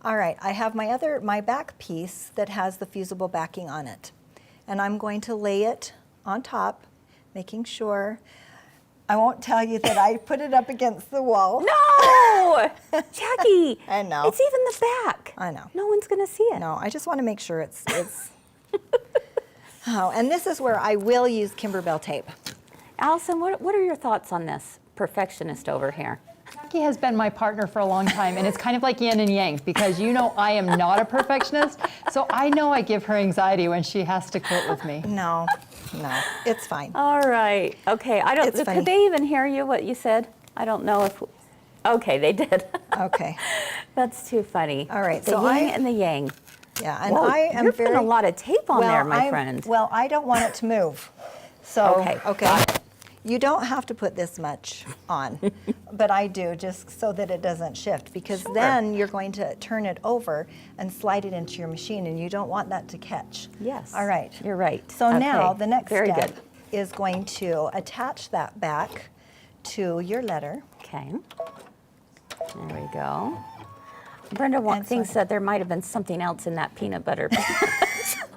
All right, I have my back piece that has the fusible backing on it. And I'm going to lay it on top, making sure, I won't tell you that I put it up against the wall. No! Jackie! I know. It's even the back. I know. No one's going to see it. No, I just want to make sure it's Oh, and this is where I will use Kimberbell tape. Allison, what are your thoughts on this perfectionist over here? Jacki has been my partner for a long time, and it's kind of like yin and yang, because you know I am not a perfectionist, so I know I give her anxiety when she has to quit with me. No, it's fine. All right. Okay. I don't. It's funny. Could they even hear you? What you said? I don't know if. Okay, they did. Okay. That's too funny. All right, The so yin and the yang. Yeah, and Whoa, I am you're very. putting a lot of tape on there, my I'm- friend. Well, I don't want it to move. So, Okay, okay. got You don't have to put this much on, but I do just so that it doesn't shift, because Sure. then you're going to turn it over and slide it into your machine, and you don't want that to catch. Yes. All right. You're right. So now Okay, the next very step good. is going to attach that back to your letter. Okay. There we go. Brenda And thinks so- that there might have been something else in that peanut butter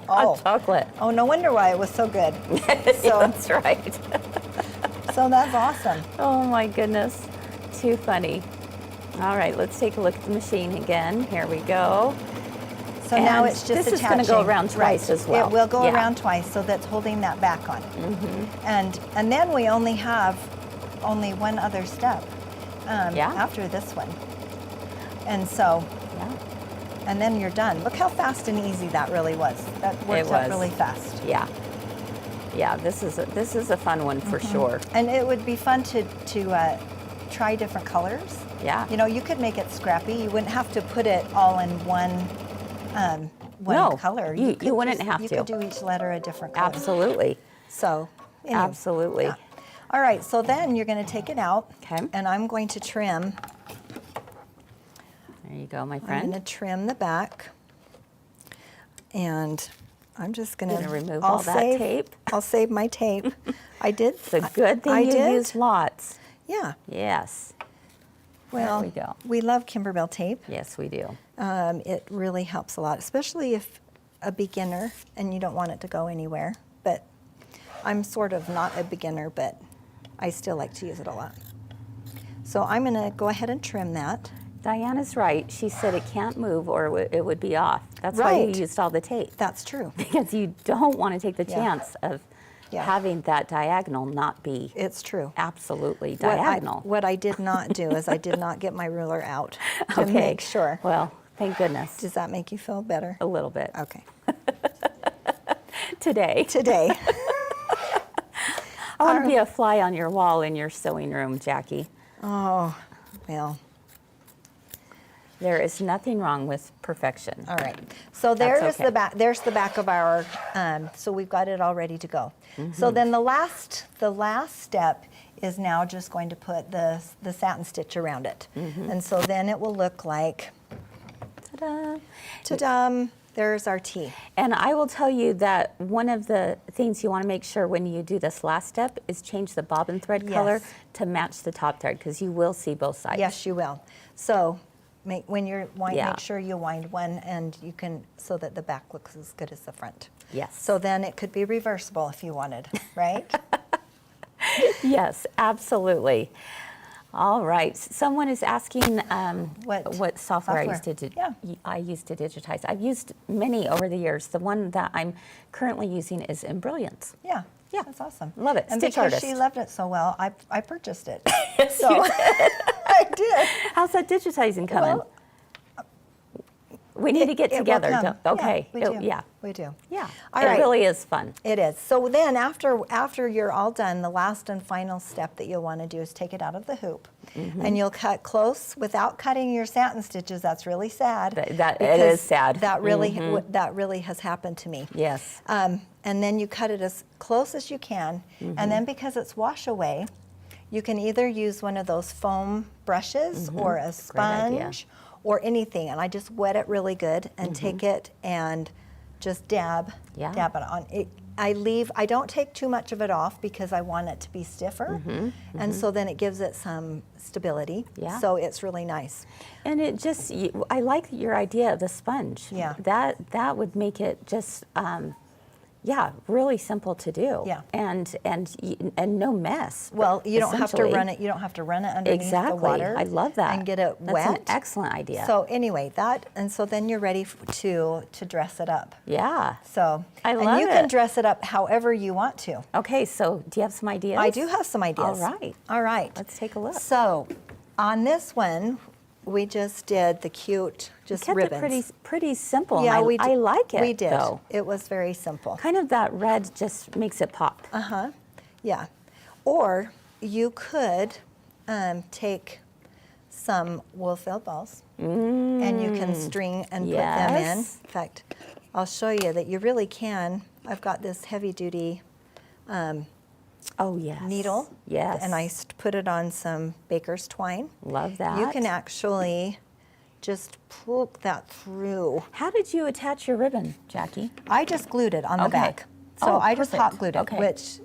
Oh. hot chocolate. Oh, no wonder why it was so good. So, That's right. so that's awesome. Oh my goodness. Too funny. All right, let's take a look at the machine again. Here we go. So now And it's just this is gonna attaching. go around twice as well. It will go Yeah. around twice, so that's holding that back on. And then we only have one other step Yeah. after this one. And so, Yeah. and then you're done. Look how fast and easy that really was. That worked out was. really fast. Yeah. Yeah, this is a fun one for sure. And it would be fun to try different colors. Yeah. You know, you could make it scrappy. You wouldn't have to put it all in one No, color. you could wouldn't have You to. could do each letter a different color. Absolutely. So, anyway, Absolutely. yeah. All right, so then you're going to take it out. Okay. And I'm going to trim. There you go, my I'm going friend. to trim the back. And I'm just going You're to gonna remove all that tape? I'll save my tape. I did. It's a good thing I you did. used lots. Yeah. Yes. Well, we go. we love Kimberbell tape. Yes, we do. It really helps a lot, especially if a beginner and you don't want it to go anywhere. But I'm sort of not a beginner, but I still like to use it a lot. So I'm going to go ahead and trim that. Diana's right. She said it can't move or it would be off. That's why Right. you used all the tape. That's true. Because you don't want to take the Yeah. chance of Yeah. having that diagonal not be It's true. absolutely diagonal. What I did not do is I did not get my ruler out to make sure. Well, thank goodness. Does that make you feel better? A little bit. Okay. Today. Today. I want to be a fly on your wall in your sewing room, Jackie. Oh, well. There is nothing wrong with perfection. All right. So there's okay. the back. There's the back of our. So we've got it all ready to go. So then the last step is now just going to put the satin stitch around it, and so then it will look like. Ta-da. Ta-da! There's our T. And I will tell you that one of the things you want to make sure when you do this last step is change the bobbin thread color Yes. to match the top thread, because you will see both sides. Yes, you will. So when you're Yeah. make sure you wind one, and you can so that the back looks as good as the front. Yes. So then it could be reversible if you wanted, right? Yes, absolutely. All right. Someone is asking What software I software? I used to digitize. I've used many over the years. The one that I'm currently using is Embroidery. Yeah. Yeah. That's awesome. Love it. And Stitch because artist. she loved it so well, I purchased it. Yes, So you did. I did. How's that digitizing coming? Well, We need to get It will together. come. Okay. Yeah, we do. Yeah. We do. Yeah. All it right. really is fun. It is. So then after you're all done, the last and final step that you'll want to do is take it out of the hoop. And you'll cut close without cutting your satin stitches. That's really sad. That it is sad. That really has happened to me. Yes. And then you cut it as close as you can. And then because it's wash away, you can either use one of those foam brushes or a idea. sponge or anything. And I just wet it really good and take it and just dab it on. I don't take too much of it off because I want it to be stiffer. And so then it gives it some stability. Yeah. So it's really nice. And it just, I like your idea of the sponge. Yeah. That would make it just, really simple to do. Yeah. And no mess. Well, you don't have to essentially. run it. You don't have to run it underneath Exactly. the water. I love that. And get it That's wet. an excellent idea. So anyway, so then you're ready to dress it up. Yeah. So I and love you can it. dress it up however you want to. Okay, so do you have some ideas? I do have some ideas. All right. All right. Let's take a look. So on this one, we just did the cute Kept ribbons. it pretty simple. Yeah, and I like it. We did. Though. It was very simple. Kind of that red just makes it pop. Yeah. Or you could take some wool filled balls and you can string and put them in. In Yes. fact, I'll show you that you really can. I've got this heavy duty Oh, yes. needle. Yes. And I put it on some baker's twine. Love that. You can actually just poke that through. How did you attach your ribbon, Jackie? I just glued it on the Okay. back. So Oh, I just perfect. hot glued it, Okay. which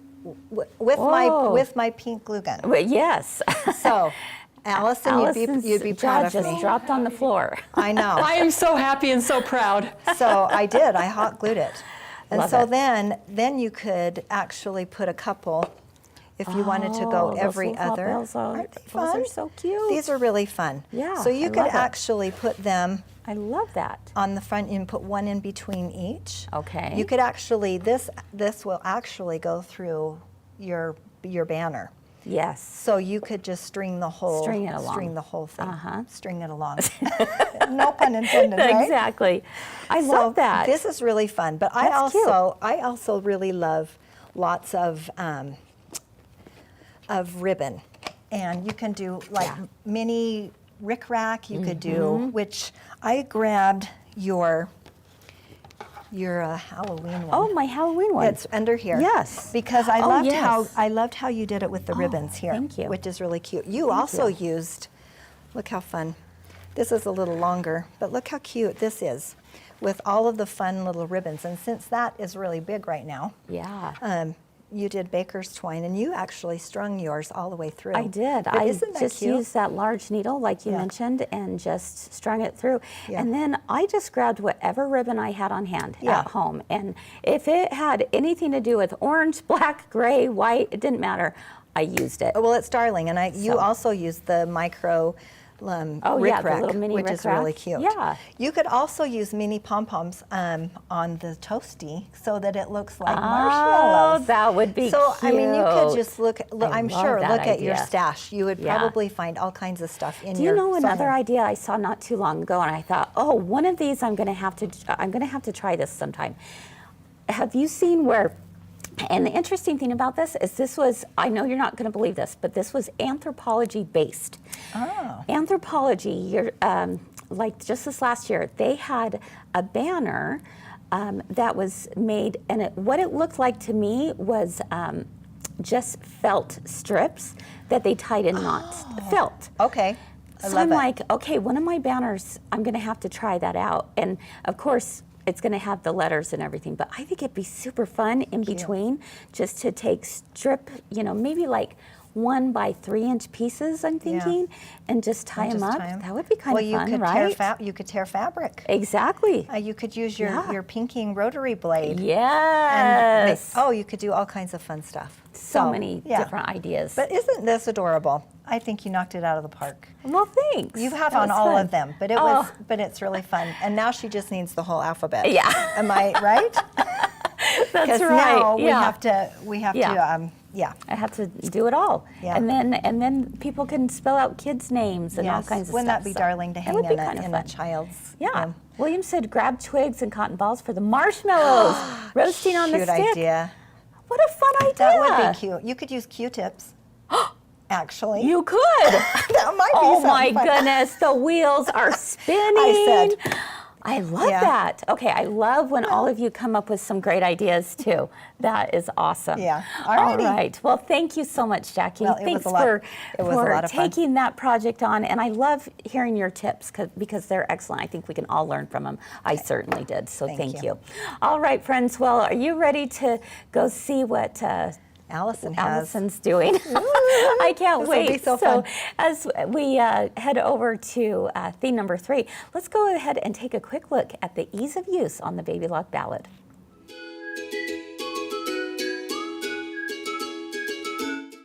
Whoa. with my pink glue gun. Well, yes. So, Allison, Allison's you'd be jaw proud of just me. dropped on the floor. I know. I am so happy and so proud. So I did. I hot glued it. And Love so it. then you could actually put a couple if you wanted to go Oh, those every little pop other. bells are- Aren't they those fun? are so cute. These are really fun. Yeah, So you I could love it. actually put them I love that. on the front and put one in between each. Okay. You could actually this will actually go through your banner. Yes. So you could just string the whole String it along. String the whole thing. Uh-huh. String it along. No pun intended, right? Exactly. I So love that. This is really fun. But That's cute. I also really love lots of ribbon. And you can do like Yeah. mini rickrack. You could do, which I grabbed your Halloween one. Oh, my Halloween one. It's under here. Yes. Because I Oh, loved how you did it with the ribbons here. thank you. Which is really cute. You also used, look how fun. This is a little longer, but look how cute this is with all of the fun little ribbons. And since that is really big right now, Yeah. you did baker's twine and you actually strung yours all the way through. I did. But I isn't that just cute? used that large needle, like you Yeah. mentioned, and just strung it through. Yeah. And then I just grabbed whatever ribbon I had on hand Yeah. at home. And if it had anything to do with orange, black, gray, white, it didn't matter. I used it. Well, it's darling. And you So. also used the micro Oh, rick yeah, the rack, little mini which rick is really rack. cute. Yeah. You could also use mini pom-poms on the Toasty so that it looks like marshmallows. Oh, that would be So, I mean, you could cute. just look, I'm love sure, that look at your idea. stash. You would Yeah. probably find all kinds of stuff in Do your you know another sewing. idea I saw not too long ago, and I thought, oh, one of these I'm going to have to try this sometime. Have you seen where? And the interesting thing about this is this was, I know you're not going to believe this, but this was anthropology based. Oh. Anthropology, like just this last year, they had a banner that was made, and what it looked like to me was just felt strips that they tied in knots. Felt. Okay. I So love I'm it. like, okay, one of my banners, I'm going to have to try that out. And of course, it's going to have the letters and everything, but I think it'd be super fun in between just to take maybe like 1 by 3 inch pieces, I'm thinking, and just tie them up. That would be kind of fun, right? You could tear fabric. Exactly. You could use your Yeah. pinking rotary blade. Yes. You could do all kinds of fun stuff. so many yeah. different ideas. But isn't this adorable? I think you knocked it out of the park. well, thanks. You have That on was all fun. of them, but Oh. but it's really fun. And now she just needs the whole alphabet. Yeah. Am I right? That's Because right. now yeah. we have Yeah. to I have to do it all. Yeah. And then people can spell out kids' names and all Yes. kinds of Wouldn't stuff. that be So darling to it hang would be in kind of a fun. child's Yeah. room? William said grab twigs and cotton balls for the marshmallows, roasting on the Cute stick. idea. What a fun idea. That would be cute. You could use Q-tips. Actually. You could. That might be Oh something my fun. goodness, the wheels are spinning. I said. I love Yeah. that. Okay, I love when all of you come up with some great ideas too. That is awesome. Yeah. All Alrighty. right. Well, thank you so much, Jackie. Well, it Thanks was a lot- for, it was a lot of fun. taking that project on. And I love hearing your tips because they're excellent. I think we can all learn from them. I certainly did. So thank you. All right, friends. Well, are you ready to go see what Allison has. Allison's doing? I can't This will wait. be so fun. As we head over to theme number 3, let's go ahead and take a quick look at the ease of use on the Baby Lock Ballad.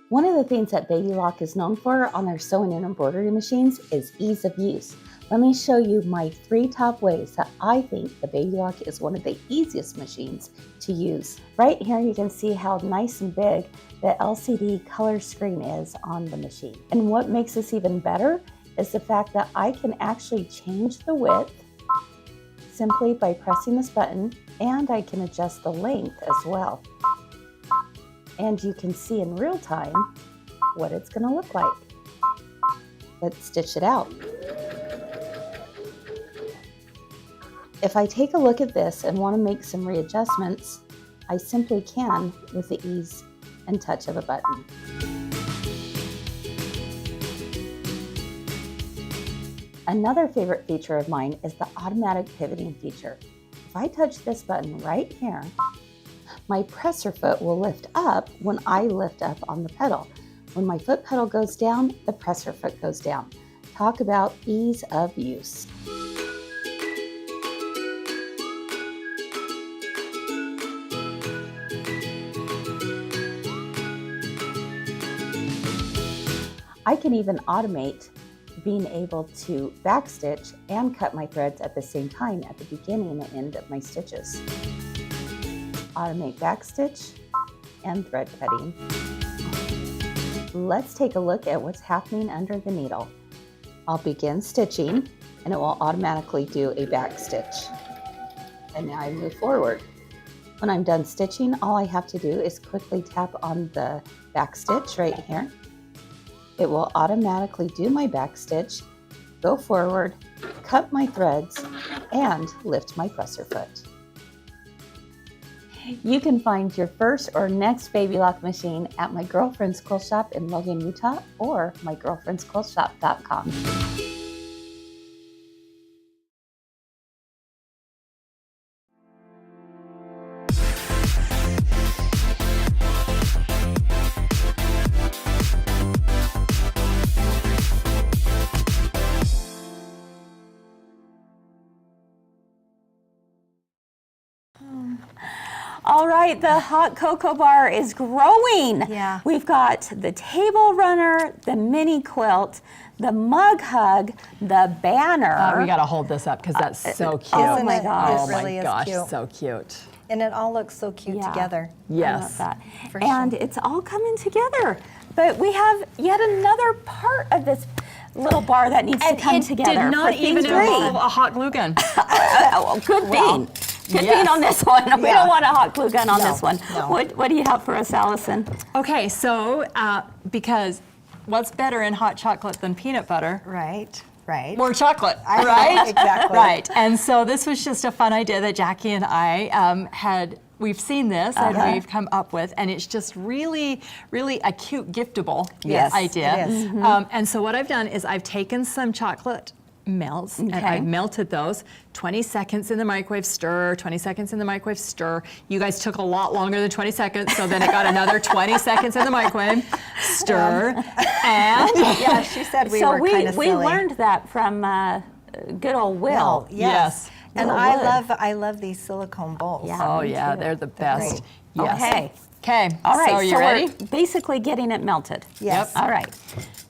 One of the things that Baby Lock is known for on their sewing and embroidery machines is ease of use. Let me show you my 3 top ways that I think the Baby Lock is one of the easiest machines to use. Right here you can see how nice and big the LCD color screen is on the machine. And what makes this even better is the fact that I can actually change the width simply by pressing this button, and I can adjust the length as well. And you can see in real time what it's going to look like. Let's stitch it out. If I take a look at this and want to make some readjustments, I simply can with the ease and touch of a button. Another favorite feature of mine is the automatic pivoting feature. If I touch this button right here, my presser foot will lift up when I lift up on the pedal. When my foot pedal goes down, the presser foot goes down. Talk about ease of use. I can even automate being able to backstitch and cut my threads at the same time at the beginning and end of my stitches. Automate backstitch and thread cutting. Let's take a look at what's happening under the needle. I'll begin stitching and it will automatically do a backstitch. And now I move forward. When I'm done stitching, all I have to do is quickly tap on the backstitch right here. It will automatically do my backstitch, go forward, cut my threads, and lift my presser foot. You can find your first or next Baby Lock machine at my girlfriend's quilt shop in Logan, Utah, or mygirlfriendsquiltshop.com. All right, the hot cocoa bar is growing. Yeah. We've got the table runner, the mini quilt, the mug hug, the banner. We got to hold this up because that's so cute. Oh my Isn't it? gosh. Oh It really my is gosh, cute. so cute. And it all looks so cute Yeah. together. Yes. I love that. For And sure. it's all coming together. But we have yet another part of this little bar that needs to come together. did not for theme even 3. involve a hot glue gun. Good bean. Good yes. bean on this one. We Yeah. don't want a hot glue gun on No, this one. no. What do you have for us, Allison? Okay, so because what's better in hot chocolate than peanut butter? Right, right. More chocolate, I know, right? exactly. Right. And so this was just a fun idea that Jackie and I we've seen this and we've come up with, and it's just really, really a cute giftable Yes, idea. it is. And so what I've done is I've taken some chocolate melts and Okay. I've melted those. 20 seconds in the microwave, stir, 20 seconds in the microwave, stir. You guys took a lot longer than 20 seconds, so then it got another 20 seconds in the microwave, stir, and Yeah, she said we were kind of we silly. learned that from good old Will. Well, yes. And Will I Wood. love these silicone bowls. Yeah. oh me yeah, too. they're the best. great. Yes. Okay. Okay. All right. So are you ready? we're basically getting it melted. Yes. All right.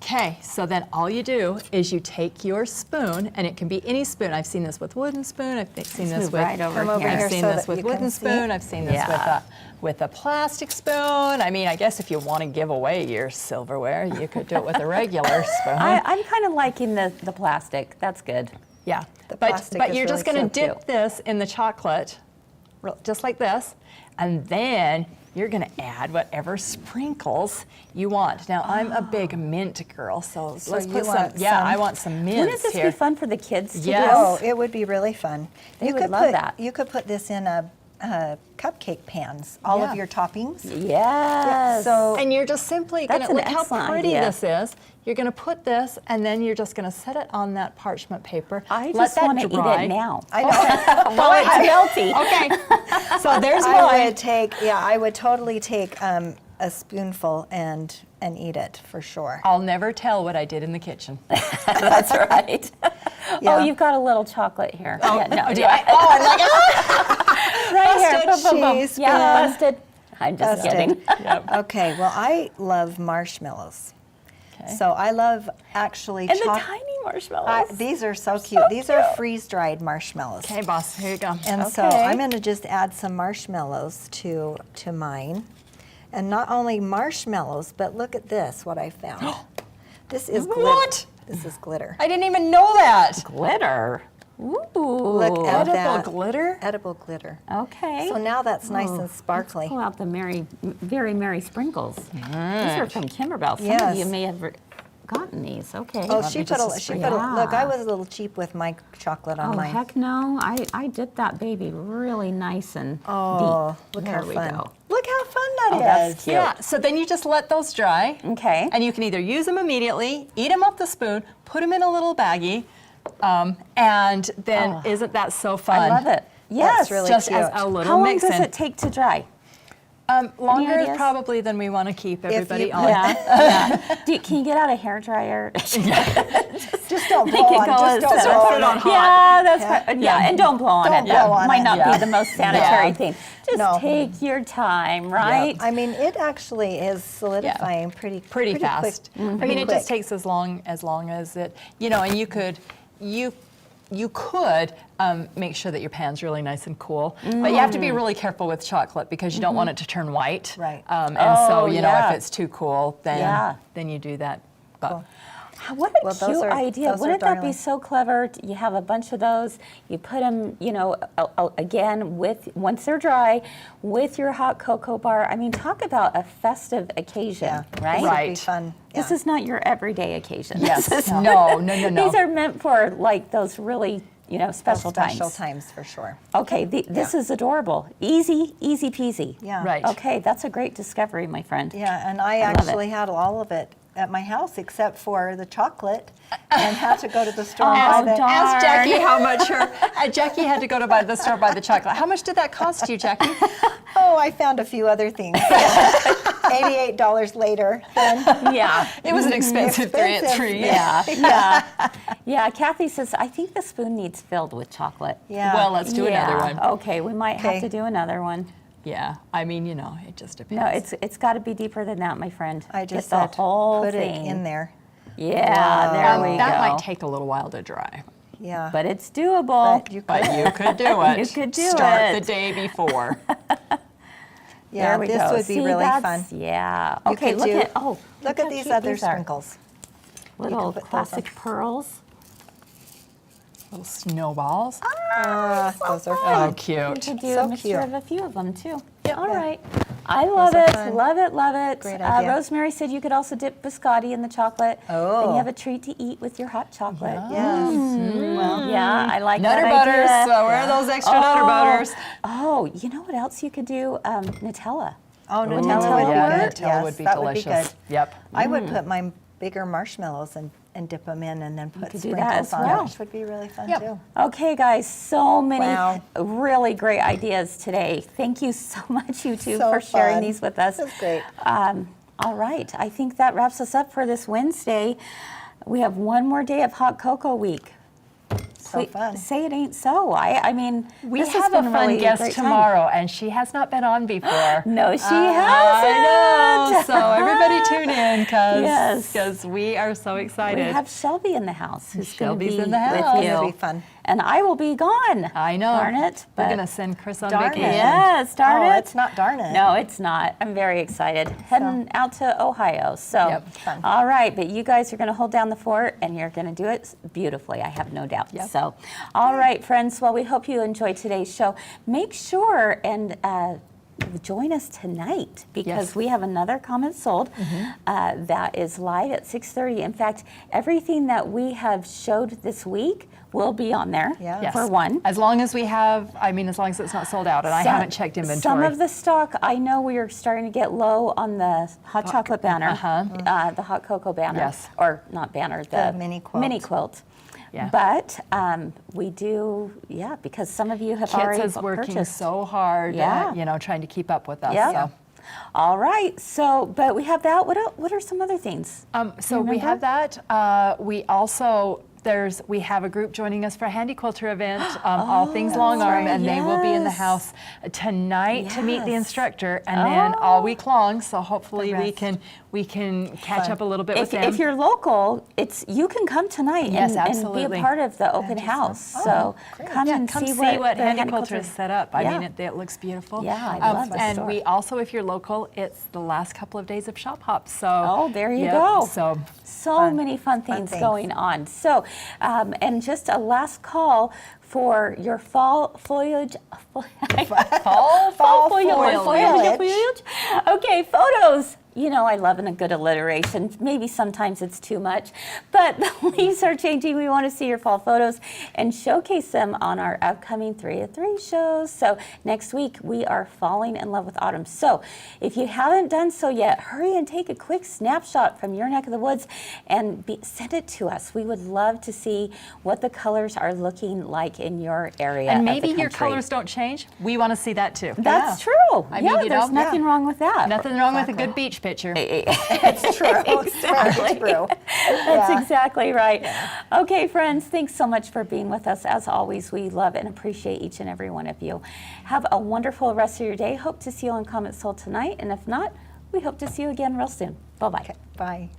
Okay, so then all you do is you take your spoon, and it can be any spoon. I've seen this with wooden spoon. I've seen this move with right over Come over I've here seen so this that with you can wooden see. spoon. I've seen this Yeah. with a plastic spoon. I mean, I guess if you want to give away your silverware, you could do it with a regular spoon. I'm kind of liking the plastic. That's good. Yeah, The but plastic is you're just really going to so dip cute. this in the chocolate, just like this, and then you're going to add whatever sprinkles you want. Now, I'm a big mint girl, so let's you put some. want Yeah, some- I want some mints Wouldn't this here. be fun for the kids to Yes. Oh, it would be really fun. They you would could love put, that. You could put this in a cupcake pans, all Yeah. of your toppings. Yes. So And you're just simply going That's to an look how excellent pretty idea. this is. You're going to put this, and then you're just going to set it on that parchment paper. I Let just that want to eat dry. it now. I know. Well, it's melty. Okay, so there's I mine. would take, I would totally take a spoonful and eat it for sure. I'll never tell what I did in the kitchen. That's right. Yeah. Oh, you've got a little chocolate here. Yeah, no, do yeah. I? Oh, I'm like, right here. Busted Boom, boom, boom. cheese Yeah, spoon. busted. I'm just Busted. kidding. Okay, well, I love marshmallows. Okay. So I love actually And the tiny marshmallows. these are so cute. These are freeze-dried marshmallows. Okay, boss, here you go. And so Okay. I'm going to just add some marshmallows to mine. And not only marshmallows, but look at this, what I found. This is glitter. What? This is glitter. I didn't even know that. Glitter. Ooh. Look at Edible that. glitter? Edible glitter. Okay. So now that's nice and sparkly. Pull out the very merry sprinkles. These are from Kimberbell. Some of Yes. you may have gotten these. Okay. Oh, me she just put a, a she sprig. put a, look, I Yeah. was a little cheap with my chocolate on Oh, mine. heck no. I dipped that baby really nice and Oh, deep. look there how we fun. go. Look how fun that Oh, is. that's cute. Yeah, so then you just let those dry. Okay. And you can either use them immediately, eat them off the spoon, put them in a little baggie, and then isn't that so fun? I love it. Yes. really Just cute. as a little How long mix does in. it take to dry? Longer ideas? probably than we want to keep you- everybody on. Yeah. Can you get out a hairdryer? Just don't blow Make it on, go just as don't fast. blow Put it on hot. Yeah, that's Yeah. right. Yeah, and don't blow on Don't it. blow on Might it. not Yeah. be the most sanitary Yeah. thing. Just No. take your time, right? I mean, it actually is solidifying pretty fast. quick. I mean, it just takes as long as it, and you could make sure that your pan's really nice and cool, but you have to be really careful with chocolate because you don't want it to turn white. Right. And Oh, so, yeah. if it's too cool, then Yeah. you do that. But Cool. What a Well, those cute are- idea. those are Wouldn't that be darling. so clever? You have a bunch of those, you put them, again, once they're dry, with your hot cocoa bar. I mean, talk about a festive occasion, Yeah, right? This would be Right. fun. This Yeah. is not your everyday occasion. yes, This is- no. These are meant for like those really, special times. Special times for sure. Okay, this is adorable. Easy peasy. Yeah. Right. Okay, that's a great discovery, my friend. Yeah, and I love it. actually had all of it at my house except for the chocolate, and had to go to the store and Oh, buy the. darn. Ask Jackie how much Jackie had to go to the store buy the chocolate. How much did that cost you, Jackie? Oh, I found a few other things. $88 later. Then Yeah. It was an expensive Expensive. tree. Yeah. Yeah, Kathy says, I think the spoon needs filled with chocolate. yeah. Well, let's do another one. Okay, we might have Okay. to do another one. Yeah, I mean, it just depends. No, it's got to be deeper than that, my friend. I just Get said the whole put thing it in there. Yeah, there we that go. might take a little while to dry, Yeah. But it's doable. But you could. but you could do it. You could do Start it. the day before. Yeah, there we this go. would be See, really that's- fun. Yeah. You Okay, could look do- at Look how at these cute other these are. sprinkles. Little put those classic on. pearls. Little snowballs. Those are Oh, fun. We cute. could do So a mixture cute. of a few of them too. Yeah. All right. I love are it, fun. love it, love it. Great idea. Rosemary said you could also dip biscotti in the chocolate. Then Oh. you have a treat to eat with your hot chocolate. Yes. Mm. Well, Yeah, I like Nutter that butters. idea. So where are those extra nutter butters? Oh, you know what else you could do? Nutella. oh, Would Nutella Nutella would be work? good. Nutella Yes, would be that delicious. would be good. Yep. I would put my bigger marshmallows and dip them in and then put could do that sprinkles as on well. it, which would be really fun Yep. too. Okay, guys, so many Wow. really great ideas today. Thank you so much, you two, So for sharing fun. these with us. That's great. All right, I think that wraps us up for this Wednesday. We have one more day of Hot Cocoa Week. So fun. Say it ain't so. I mean, We this has have a been fun really guest great time. tomorrow, and she has not been on before. No, she I know. hasn't. So everybody tune in Yes. because we are so We excited. have Shelby in the house who's going to Shelby's be in the house. with It'll you. be fun. and I will be gone. I know. Darn it. We're but- going to send Kris on Darn it. vacation. Yes, darn Oh, it. it's not darn it. No, it's not. I'm very excited. Heading out to Ohio. So, Yep. Fun. all right, but you guys are going to hold down the fort and you're going to do it beautifully. I have no doubt. Yep. So, all right, friends. Well, we hope you enjoyed today's show. Make sure and join us tonight because Yes. we have another Comment Sold that is live at 6:30. In fact, everything that we have showed this week will be on there Yeah. Yes. for one. As long as we have, as long as it's not sold out, and I Some- haven't checked inventory. Some of the stock, I know we are starting to get low on the hot chocolate banner, the hot cocoa banner. Yes. Or not banner, the mini quilt. Mini quilt. Yeah. But we do, because some of you have already Kids is working purchased. so hard, Yeah. trying to keep up with us. Yeah. So. All right. So, but we have that. What are some other things? So we have that. We also we have a group joining us for a handy quilter event, all things long arm, right. and they will be in the Yes. house tonight to meet the Yes. instructor, and then all week long. So hopefully The we rest. can catch Fun. up a little bit with them. If you're local, you can come tonight Yes, and be absolutely. a part of the open house. So come and Come see what what the Handy Handy Quilter is set up. I Yeah. mean, it looks beautiful. Yeah, I love the And store. we also, if you're local, it's the last couple of days of Shop Hop. So Oh, there you yep, go. So So many fun things things. going on. So, and just a last call for your fall foliage. Fall foliage. Okay, photos. You know, I love a good alliteration. Maybe sometimes it's too much, but the leaves are changing. We want to see your fall photos and showcase them on our upcoming 3 of 3 shows. So next week we are falling in love with autumn. So if you haven't done so yet, hurry and take a quick snapshot from your neck of the woods and send it to us. We would love to see what the colors are looking like in your area. and of maybe the your country. colors don't change. We want to see that too. That's true. I mean, you there's know, nothing wrong with that. Nothing wrong with a good beach picture. It's true. Exactly. It's true. That's exactly right. Okay, friends, thanks so much for being with us. As always, we love and appreciate each and every one of you. Have a wonderful rest of your day. Hope to see you on Comment Soul tonight. And if not, we hope to see you again real soon. Bye-bye. Bye.